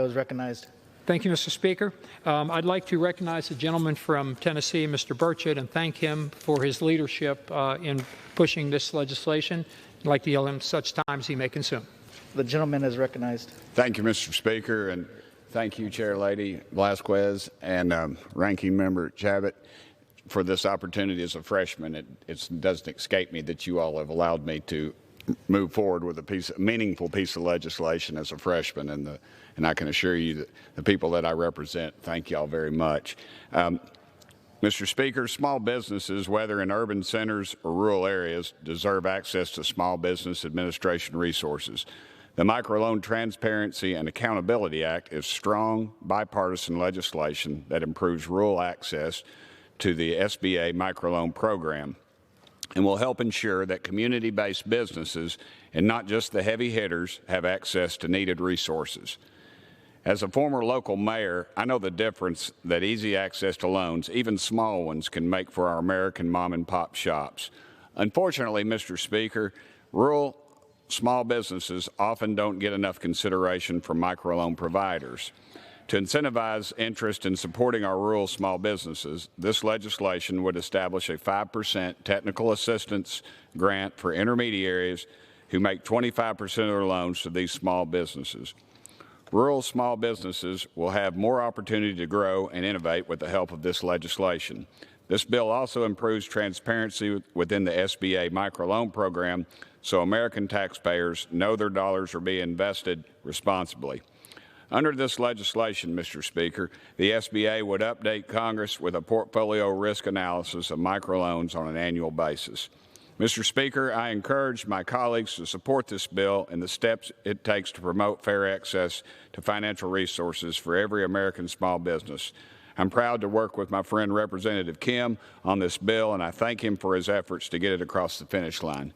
is recognized. Thank you, Mr. Speaker. I'd like to recognize the gentleman from Tennessee, Mr. Burchett, and thank him for his leadership in pushing this legislation. I'd like to yield him such time as he may consume. The gentleman is recognized. Thank you, Mr. Speaker, and thank you, Chair Lady Velazquez and Ranking Member Chabot, for this opportunity as a freshman. It doesn't escape me that you all have allowed me to move forward with a meaningful piece of legislation as a freshman, and I can assure you that the people that I represent thank you all very much. Mr. Speaker, small businesses, whether in urban centers or rural areas, deserve access to small business administration resources. The Microloan Transparency and Accountability Act is strong bipartisan legislation that improves rural access to the SBA microloan program and will help ensure that community-based businesses and not just the heavy hitters have access to needed resources. As a former local mayor, I know the difference that easy access to loans, even small ones, can make for our American mom and pop shops. Unfortunately, Mr. Speaker, rural small businesses often don't get enough consideration from microloan providers. To incentivize interest in supporting our rural small businesses, this legislation would establish a 5% technical assistance grant for intermediaries who make 25% of their loans to these small businesses. Rural small businesses will have more opportunity to grow and innovate with the help of this legislation. This bill also improves transparency within the SBA microloan program so American taxpayers know their dollars are being invested responsibly. Under this legislation, Mr. Speaker, the SBA would update Congress with a portfolio risk analysis of microloans on an annual basis. Mr. Speaker, I encourage my colleagues to support this bill and the steps it takes to promote fair access to financial resources for every American small business. I'm proud to work with my friend Representative Kim on this bill, and I thank him for his efforts to get it across the finish line.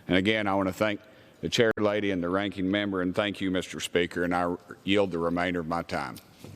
And again, I want to thank the Chair Lady and the Ranking Member, and thank you, Mr. Speaker, and I yield the remainder of my time.